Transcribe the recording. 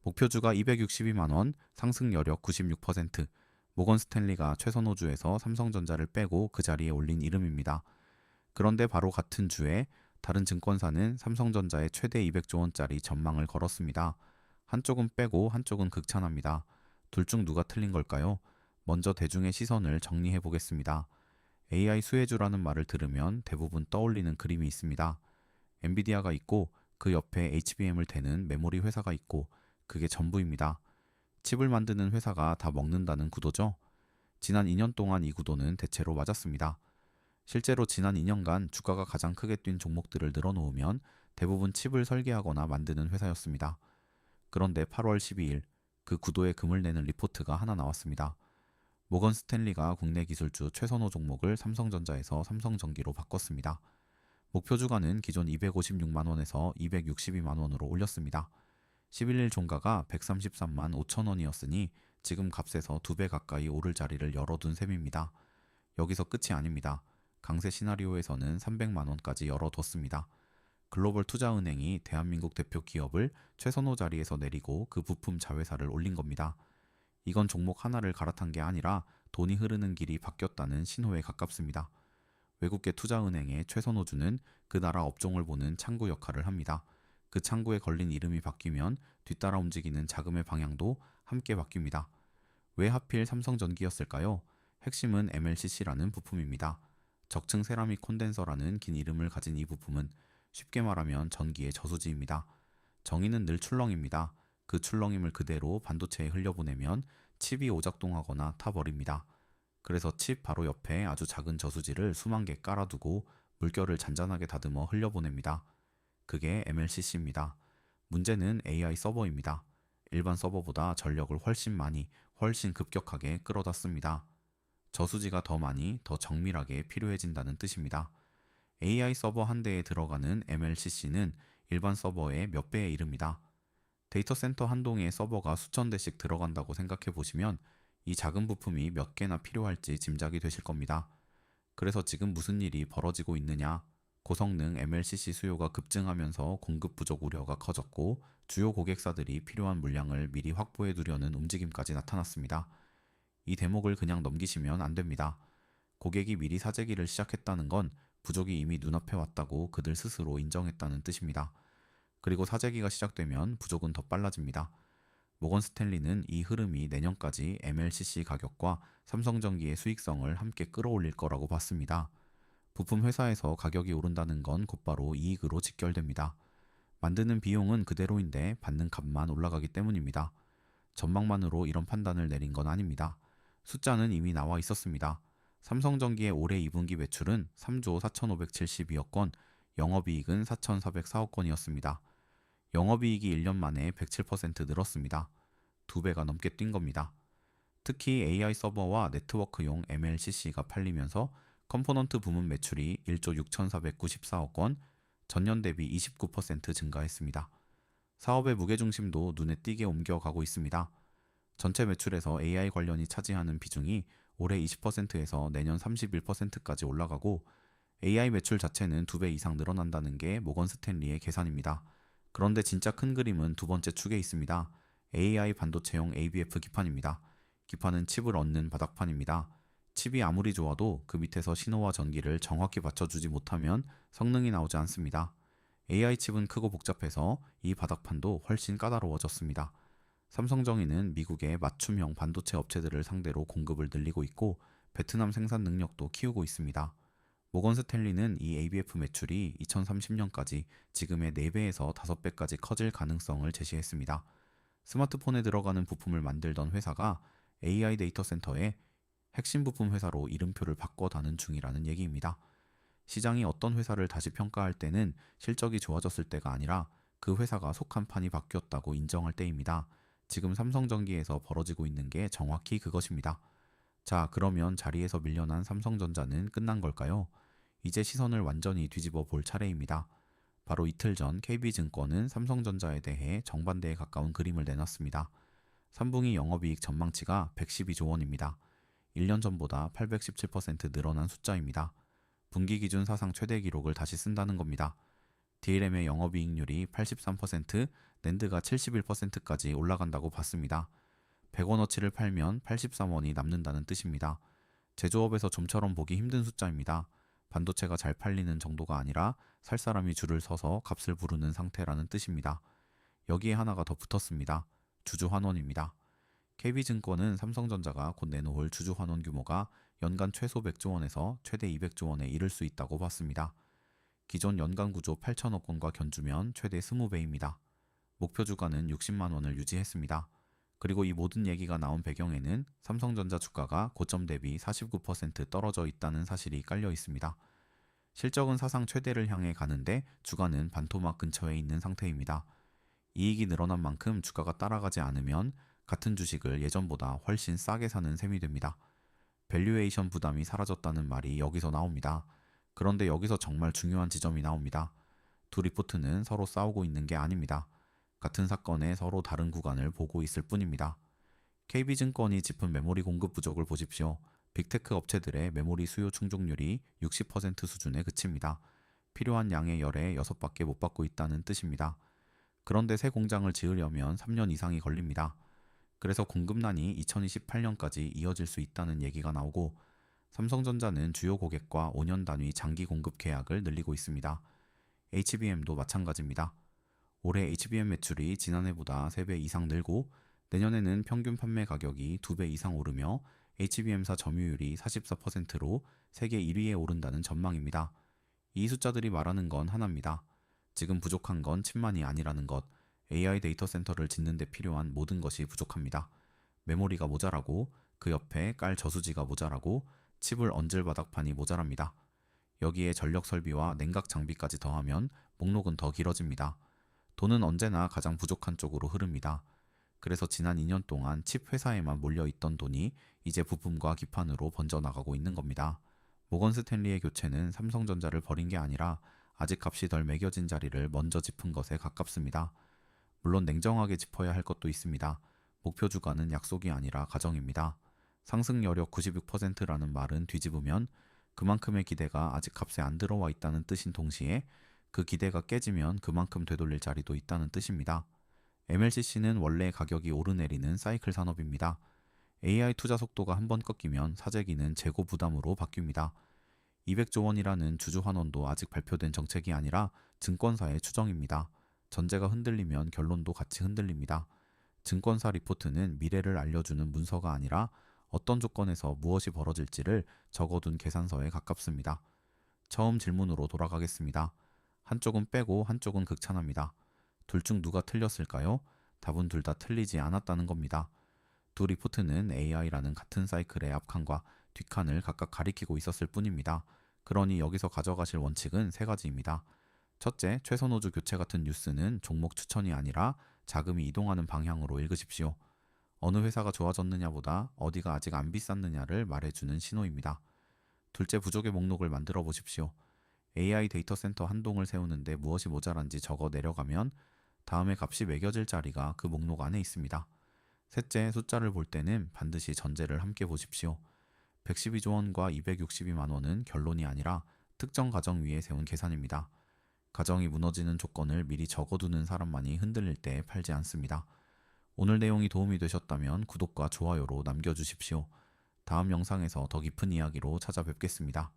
목표주가 262만원, 상승 여력 96%, 모건 스탠리가 최선호주에서 삼성전자를 빼고 그 자리에 올린 이름입니다. 그런데 바로 같은 주에 다른 증권사는 삼성전자의 최대 200조 원짜리 전망을 걸었습니다. 한쪽은 빼고 한쪽은 극찬합니다. 둘 중 누가 틀린 걸까요? 먼저 대중의 시선을 정리해 보겠습니다. AI 수혜주라는 말을 들으면 대부분 떠올리는 그림이 있습니다. 엔비디아가 있고 그 옆에 HBM을 대는 메모리 회사가 있고 그게 전부입니다. 칩을 만드는 회사가 다 먹는다는 구도죠. 지난 2년 동안 이 구도는 대체로 맞았습니다. 실제로 지난 2년간 주가가 가장 크게 뛴 종목들을 늘어놓으면 대부분 칩을 설계하거나 만드는 회사였습니다. 그런데 8월 12일 그 구도에 금을 내는 리포트가 하나 나왔습니다. 모건 스탠리가 국내 기술주 최선호 종목을 삼성전자에서 삼성전기로 바꿨습니다. 목표 주가는 기존 256만 원에서 262만 원으로 올렸습니다. 11일 종가가 133만 5천 원이었으니 지금 값에서 2배 가까이 오를 자리를 열어둔 셈입니다. 여기서 끝이 아닙니다. 강세 시나리오에서는 300만 원까지 열어뒀습니다. 글로벌 투자은행이 대한민국 대표 기업을 최선호 자리에서 내리고 그 부품 자회사를 올린 겁니다. 이건 종목 하나를 갈아탄 게 아니라 돈이 흐르는 길이 바뀌었다는 신호에 가깝습니다. 외국계 투자은행의 최선호주는 그 나라 업종을 보는 창구 역할을 합니다. 그 창구에 걸린 이름이 바뀌면 뒤따라 움직이는 자금의 방향도 함께 바뀝니다. 왜 하필 삼성전기였을까요? 핵심은 MLCC라는 부품입니다. 적층 세라믹 콘덴서라는 긴 이름을 가진 이 부품은 쉽게 말하면 전기의 저수지입니다. 정의는 늘 출렁입니다. 그 출렁임을 그대로 반도체에 흘려보내면 칩이 오작동하거나 타버립니다. 그래서 칩 바로 옆에 아주 작은 저수지를 수만 개 깔아두고 물결을 잔잔하게 다듬어 흘려보냅니다. 그게 MLCC입니다. 문제는 AI 서버입니다. 일반 서버보다 전력을 훨씬 많이, 훨씬 급격하게 끌어다 씁니다. 저수지가 더 많이, 더 정밀하게 필요해진다는 뜻입니다. AI 서버 한 대에 들어가는 MLCC는 일반 서버의 몇 배에 이릅니다. 데이터 센터 한 동에 서버가 수천 대씩 들어간다고 생각해 보시면 이 작은 부품이 몇 개나 필요할지 짐작이 되실 겁니다. 그래서 지금 무슨 일이 벌어지고 있느냐? 고성능 MLCC 수요가 급증하면서 공급 부족 우려가 커졌고 주요 고객사들이 필요한 물량을 미리 확보해 두려는 움직임까지 나타났습니다. 이 대목을 그냥 넘기시면 안 됩니다. 고객이 미리 사재기를 시작했다는 건 부족이 이미 눈앞에 왔다고 그들 스스로 인정했다는 뜻입니다. 그리고 사재기가 시작되면 부족은 더 빨라집니다. 모건 스탠리는 이 흐름이 내년까지 MLCC 가격과 삼성전기의 수익성을 함께 끌어올릴 거라고 봤습니다. 부품 회사에서 가격이 오른다는 건 곧바로 이익으로 직결됩니다. 만드는 비용은 그대로인데 받는 값만 올라가기 때문입니다. 전망만으로 이런 판단을 내린 건 아닙니다. 숫자는 이미 나와 있었습니다. 삼성전기의 올해 2분기 매출은 3조 4,572억 원, 영업이익은 4,404억 원이었습니다. 영업이익이 1년 만에 107% 늘었습니다. 2배가 넘게 뛴 겁니다. 특히 AI 서버와 네트워크용 MLCC가 팔리면서 컴포넌트 부문 매출이 1조 6,494억 원, 전년 대비 29% 증가했습니다. 사업의 무게중심도 눈에 띄게 옮겨가고 있습니다. 전체 매출에서 AI 관련이 차지하는 비중이 올해 20%에서 내년 31%까지 올라가고 AI 매출 자체는 2배 이상 늘어난다는 게 모건 스탠리의 계산입니다. 그런데 진짜 큰 그림은 두 번째 축에 있습니다. AI 반도체용 ABF 기판입니다. 기판은 칩을 얻는 바닥판입니다. 칩이 아무리 좋아도 그 밑에서 신호와 전기를 정확히 맞춰주지 못하면 성능이 나오지 않습니다. AI 칩은 크고 복잡해서 이 바닥판도 훨씬 까다로워졌습니다. 삼성전기는 미국의 맞춤형 반도체 업체들을 상대로 공급을 늘리고 있고 베트남 생산 능력도 키우고 있습니다. 모건 스탠리는 이 ABF 매출이 2030년까지 지금의 4배에서 5배까지 커질 가능성을 제시했습니다. 스마트폰에 들어가는 부품을 만들던 회사가 AI 데이터 센터에 핵심 부품 회사로 이름표를 바꿔다는 중이라는 얘기입니다. 시장이 어떤 회사를 다시 평가할 때는 실적이 좋아졌을 때가 아니라 그 회사가 속한 판이 바뀌었다고 인정할 때입니다. 지금 삼성전기에서 벌어지고 있는 게 정확히 그것입니다. 자, 그러면 자리에서 밀려난 삼성전자는 끝난 걸까요? 이제 시선을 완전히 뒤집어 볼 차례입니다. 바로 이틀 전 KB증권은 삼성전자에 대해 정반대에 가까운 그림을 내놨습니다. 3분기 영업이익 전망치가 112조 원입니다. 1년 전보다 817% 늘어난 숫자입니다. 분기 기준 사상 최대 기록을 다시 쓴다는 겁니다. DRAM의 영업이익률이 83%, 낸드가 71%까지 올라간다고 봤습니다. 100원어치를 팔면 83원이 남는다는 뜻입니다. 제조업에서 좀처럼 보기 힘든 숫자입니다. 반도체가 잘 팔리는 정도가 아니라 살 사람이 줄을 서서 값을 부르는 상태라는 뜻입니다. 여기에 하나가 더 붙었습니다. 주주환원입니다. KB증권은 삼성전자가 곧 내놓을 주주환원 규모가 연간 최소 100조 원에서 최대 200조 원에 이를 수 있다고 봤습니다. 기존 연간 구조 8천억 원과 견주면 최대 20배입니다. 목표 주가는 60만 원을 유지했습니다. 그리고 이 모든 얘기가 나온 배경에는 삼성전자 주가가 고점 대비 49% 떨어져 있다는 사실이 깔려 있습니다. 실적은 사상 최대를 향해 가는데 주가는 반토막 근처에 있는 상태입니다. 이익이 늘어난 만큼 주가가 따라가지 않으면 같은 주식을 예전보다 훨씬 싸게 사는 셈이 됩니다. 밸류에이션 부담이 사라졌다는 말이 여기서 나옵니다. 그런데 여기서 정말 중요한 지점이 나옵니다. 두 리포트는 서로 싸우고 있는 게 아닙니다. 같은 사건에 서로 다른 구간을 보고 있을 뿐입니다. KB증권이 짚은 메모리 공급 부족을 보십시오. 빅테크 업체들의 메모리 수요 충족률이 60% 수준에 그칩니다. 필요한 양의 열의 6밖에 못 받고 있다는 뜻입니다. 그런데 새 공장을 지으려면 3년 이상이 걸립니다. 그래서 공급난이 2028년까지 이어질 수 있다는 얘기가 나오고 삼성전자는 주요 고객과 5년 단위 장기 공급 계약을 늘리고 있습니다. HBM도 마찬가지입니다. 올해 HBM 매출이 지난해보다 3배 이상 늘고 내년에는 평균 판매 가격이 2배 이상 오르며 HBM사 점유율이 44%로 세계 1위에 오른다는 전망입니다. 이 숫자들이 말하는 건 하나입니다. 지금 부족한 건 칩만이 아니라는 것, AI 데이터 센터를 짓는 데 필요한 모든 것이 부족합니다. 메모리가 모자라고 그 옆에 깔 저수지가 모자라고 칩을 얹을 바닥판이 모자랍니다. 여기에 전력 설비와 냉각 장비까지 더하면 목록은 더 길어집니다. 돈은 언제나 가장 부족한 쪽으로 흐릅니다. 그래서 지난 2년 동안 칩 회사에만 몰려있던 돈이 이제 부품과 기판으로 번져나가고 있는 겁니다. 모건 스탠리의 교체는 삼성전자를 버린 게 아니라 아직 값이 덜 매겨진 자리를 먼저 짚은 것에 가깝습니다. 물론 냉정하게 짚어야 할 것도 있습니다. 목표 주가는 약속이 아니라 가정입니다. 상승 여력 96%라는 말은 뒤집으면 그만큼의 기대가 아직 값에 안 들어와 있다는 뜻인 동시에 그 기대가 깨지면 그만큼 되돌릴 자리도 있다는 뜻입니다. MLCC는 원래 가격이 오르내리는 사이클 산업입니다. AI 투자 속도가 한번 꺾이면 사재기는 재고 부담으로 바뀝니다. 200조 원이라는 주주 환원도 아직 발표된 정책이 아니라 증권사의 추정입니다. 전제가 흔들리면 결론도 같이 흔들립니다. 증권사 리포트는 미래를 알려주는 문서가 아니라 어떤 조건에서 무엇이 벌어질지를 적어둔 계산서에 가깝습니다. 처음 질문으로 돌아가겠습니다. 한쪽은 빼고 한쪽은 극찬합니다. 둘 중 누가 틀렸을까요? 답은 둘 다 틀리지 않았다는 겁니다. 두 리포트는 AI라는 같은 사이클의 앞칸과 뒷칸을 각각 가리키고 있었을 뿐입니다. 그러니 여기서 가져가실 원칙은 세 가지입니다. 첫째, 최선호주 교체 같은 뉴스는 종목 추천이 아니라 자금이 이동하는 방향으로 읽으십시오. 어느 회사가 좋아졌느냐보다 어디가 아직 안 비쌌느냐를 말해주는 신호입니다. 둘째, 부족의 목록을 만들어 보십시오. AI 데이터 센터 한 동을 세우는데 무엇이 모자란지 적어 내려가면 다음에 값이 매겨질 자리가 그 목록 안에 있습니다. 셋째, 숫자를 볼 때는 반드시 전제를 함께 보십시오. 112조 원과 262만 원은 결론이 아니라 특정 가정 위에 세운 계산입니다. 가정이 무너지는 조건을 미리 적어두는 사람만이 흔들릴 때 팔지 않습니다. 오늘 내용이 도움이 되셨다면 구독과 좋아요로 남겨주십시오. 다음 영상에서 더 깊은 이야기로 찾아뵙겠습니다.